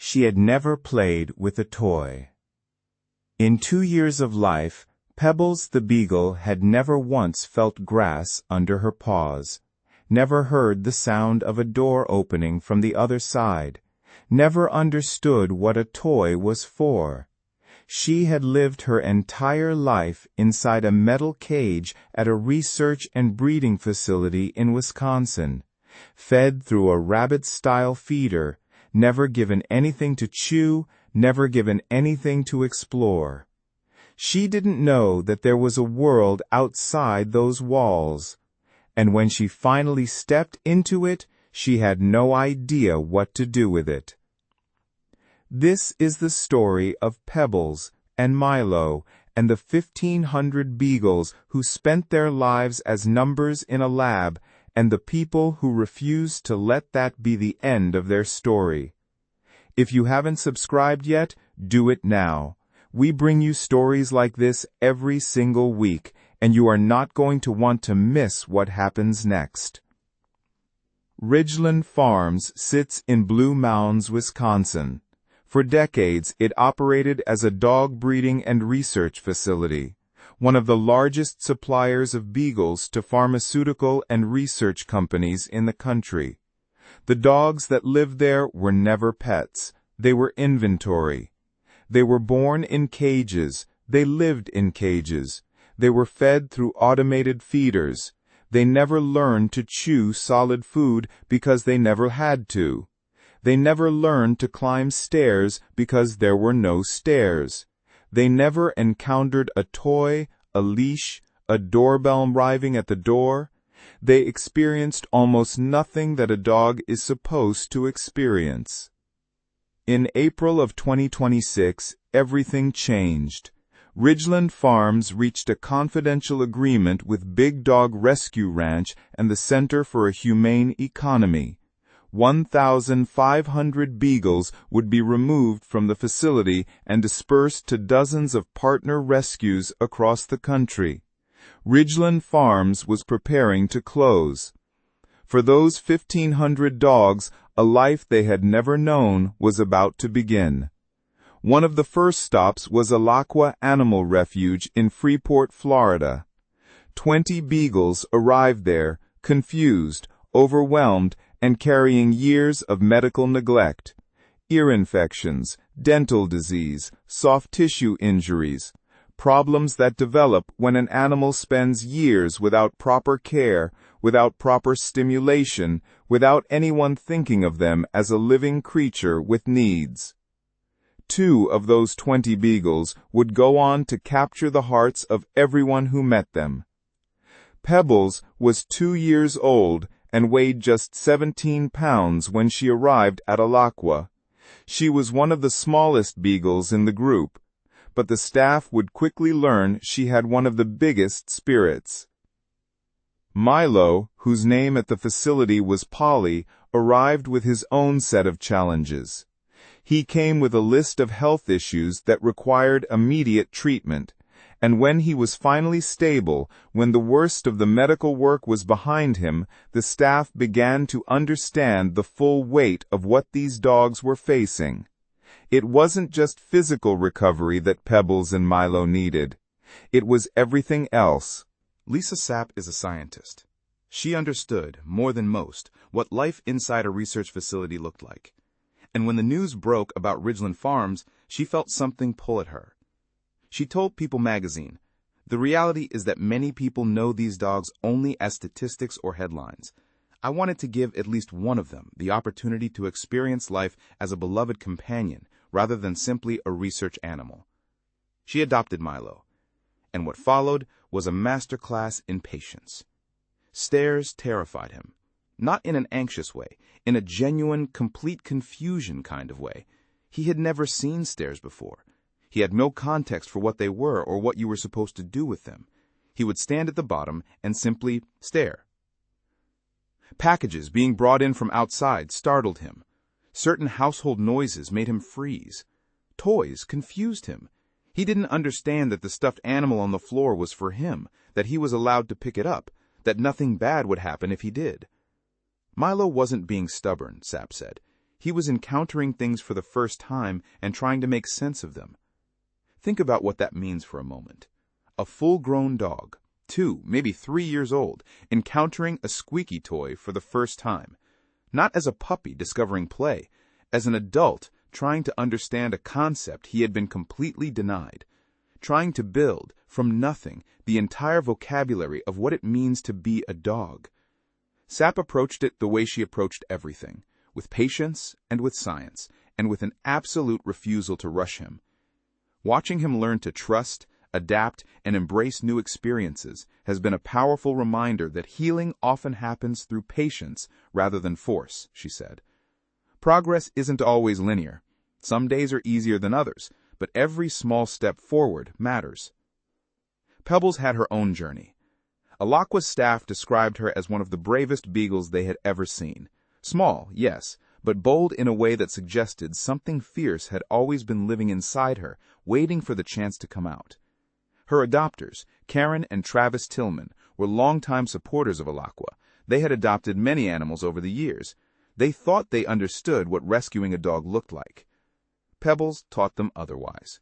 She had never played with a toy. In 2 years of life, Pebbles the Beagle had never once felt grass under her paws, never heard the sound of a door opening from the other side, never understood what a toy was for. She had lived her entire life inside a metal cage at a research and breeding facility in Wisconsin, fed through a rabbit-style feeder, never given anything to chew, never given anything to explore. She didn't know that there was a world outside those walls, and when she finally stepped into it, she had no idea what to do with it. This is the story of Pebbles and Milo and the 1,500 beagles who spent their lives as numbers in a lab, and the people who refused to let that be the end of their story. If you haven't subscribed yet, do it now. We bring you stories like this every single week, and you are not going to want to miss what happens next. Ridglan Farms sits in Blue Mounds, Wisconsin. For decades, it operated as a dog breeding and research facility, one of the largest suppliers of beagles to pharmaceutical and research companies in the country. The dogs that lived there were never pets. They were inventory. They were born in cages. They lived in cages. They were fed through automated feeders. They never learned to chew solid food because they never had to. They never learned to climb stairs because there were no stairs. They never encountered a toy, a leash, a doorbell arriving at the door. They experienced almost nothing that a dog is supposed to experience. In April of 2026, everything changed. Ridglan Farms reached a confidential agreement with Big Dog Rescue Ranch and the Center for a Humane Economy. 1,500 beagles would be removed from the facility and dispersed to dozens of partner rescues across the country. Ridglan Farms was preparing to close. For those 1,500 dogs, a life they had never known was about to begin. One of the first stops was Alaqua Animal Refuge in Freeport, Florida. 20 beagles arrived there, confused, overwhelmed, and carrying years of medical neglect, ear infections, dental disease, soft tissue injuries, problems that develop when an animal spends years without proper care, without proper stimulation, without anyone thinking of them as a living creature with needs. 2 of those 20 beagles would go on to capture the hearts of everyone who met them. Pebbles was 2 years old and weighed just 17 pounds when she arrived at Alaqua. She was one of the smallest beagles in the group, but the staff would quickly learn she had one of the biggest spirits. Milo, whose name at the facility was Polly, arrived with his own set of challenges. He came with a list of health issues that required immediate treatment, and when he was finally stable, when the worst of the medical work was behind him, the staff began to understand the full weight of what these dogs were facing. It wasn't just physical recovery that Pebbles and Milo needed. It was everything else. Lisa Sapp is a scientist. She understood, more than most, what life inside a research facility looked like. And when the news broke about Ridglan Farms, she felt something pull at her. She told People magazine, "The reality is that many people know these dogs only as statistics or headlines. I wanted to give at least one of them the opportunity to experience life as a beloved companion rather than simply a research animal." She adopted Milo, and what followed was a masterclass in patience. Stairs terrified him, not in an anxious way, in a genuine, complete confusion kind of way. He had never seen stairs before. He had no context for what they were or what you were supposed to do with them. He would stand at the bottom and simply stare. Packages being brought in from outside startled him. Certain household noises made him freeze. Toys confused him. He didn't understand that the stuffed animal on the floor was for him, that he was allowed to pick it up, that nothing bad would happen if he did. Milo wasn't being stubborn, Sapp said. He was encountering things for the first time and trying to make sense of them. Think about what that means for a moment. A full-grown dog, 2, maybe 3 years old, encountering a squeaky toy for the first time. Not as a puppy discovering play, as an adult trying to understand a concept he had been completely denied. Trying to build, from nothing, the entire vocabulary of what it means to be a dog. Sap approached it the way she approached everything, with patience and with science, and with an absolute refusal to rush him. Watching him learn to trust, adapt, and embrace new experiences has been a powerful reminder that healing often happens through patience rather than force, she said. Progress isn't always linear. Some days are easier than others, but every small step forward matters. Pebbles had her own journey. Alaqua's staff described her as one of the bravest beagles they had ever seen. Small, yes, but bold in a way that suggested something fierce had always been living inside her, waiting for the chance to come out. Her adopters, Karen and Travis Tillman, were longtime supporters of Alaqua. They had adopted many animals over the years. They thought they understood what rescuing a dog looked like. Pebbles taught them otherwise.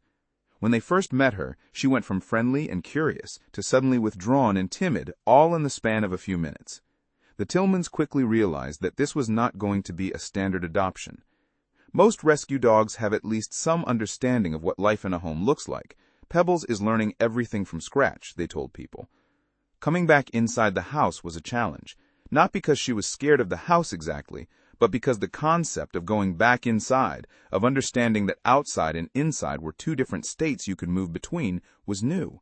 When they first met her, she went from friendly and curious to suddenly withdrawn and timid, all in the span of a few minutes. The Tillmans quickly realized that this was not going to be a standard adoption. Most rescue dogs have at least some understanding of what life in a home looks like. Pebbles is learning everything from scratch, they told people. Coming back inside the house was a challenge, not because she was scared of the house exactly, but because the concept of going back inside, of understanding that outside and inside were two different states you could move between, was new.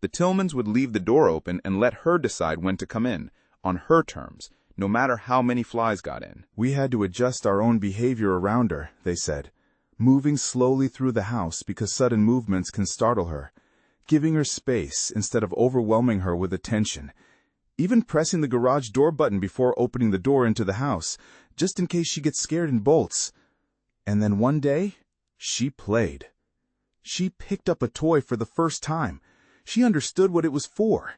The Tillmans would leave the door open and let her decide when to come in, on her terms, no matter how many flies got in. We had to adjust our own behavior around her, they said, moving slowly through the house because sudden movements can startle her, giving her space instead of overwhelming her with attention, even pressing the garage door button before opening the door into the house, just in case she gets scared and bolts. And then one day, she played. She picked up a toy for the first time. She understood what it was for.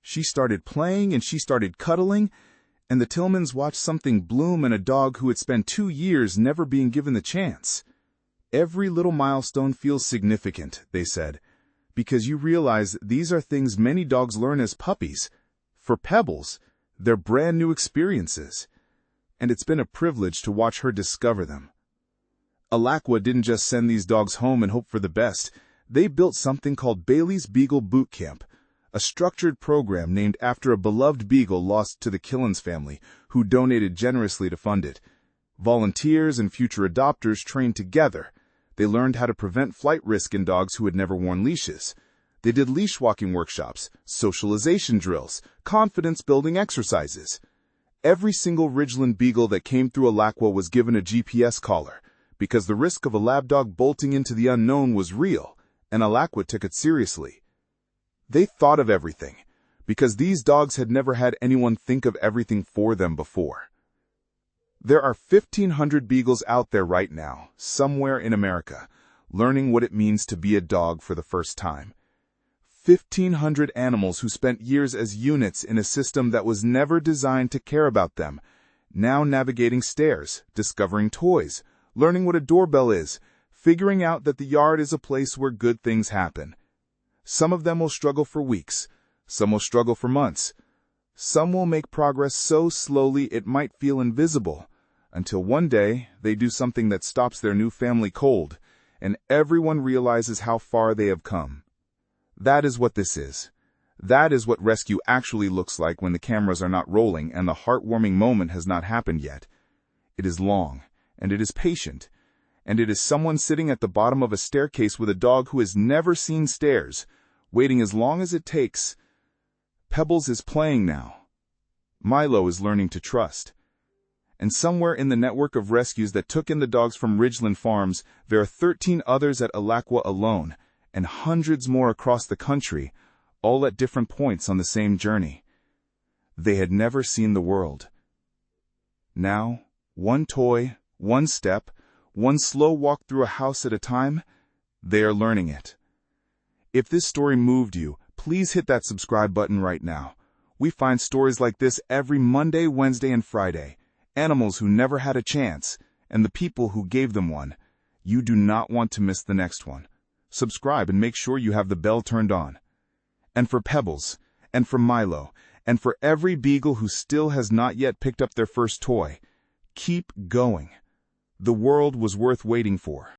She started playing and she started cuddling, and the Tillmans watched something bloom in a dog who had spent 2 years never being given the chance. Every little milestone feels significant, they said, because you realize these are things many dogs learn as puppies. For Pebbles, they're brand new experiences, and it's been a privilege to watch her discover them. Alaqua didn't just send these dogs home and hope for the best. They built something called Bailey's Beagle Boot Camp, a structured program named after a beloved beagle lost to the Killens family, who donated generously to fund it. Volunteers and future adopters trained together. They learned how to prevent flight risk in dogs who had never worn leashes. They did leash walking workshops, socialization drills, confidence-building exercises. Every single Ridglan beagle that came through Alaqua was given a GPS collar, because the risk of a lab dog bolting into the unknown was real, and Alaqua took it seriously. They thought of everything, because these dogs had never had anyone think of everything for them before. There are 1,500 beagles out there right now, somewhere in America, learning what it means to be a dog for the first time. 1,500 animals who spent years as units in a system that was never designed to care about them, now navigating stairs, discovering toys, learning what a doorbell is, figuring out that the yard is a place where good things happen. Some of them will struggle for weeks, some will struggle for months. Some will make progress so slowly it might feel invisible, until one day they do something that stops their new family cold, and everyone realizes how far they have come. That is what this is. That is what rescue actually looks like when the cameras are not rolling and the heartwarming moment has not happened yet. It is long, and it is patient, and it is someone sitting at the bottom of a staircase with a dog who has never seen stairs, waiting as long as it takes. Pebbles is playing now. Milo is learning to trust. And somewhere in the network of rescues that took in the dogs from Ridglan Farms, there are 13 others at Alaqua alone, and hundreds more across the country, all at different points on the same journey. They had never seen the world. Now, one toy, one step, one slow walk through a house at a time, they are learning it. If this story moved you, please hit that subscribe button right now. We find stories like this every Monday, Wednesday, and Friday. Animals who never had a chance, and the people who gave them one. You do not want to miss the next one. Subscribe and make sure you have the bell turned on. And for Pebbles, and for Milo, and for every beagle who still has not yet picked up their first toy, keep going. The world was worth waiting for.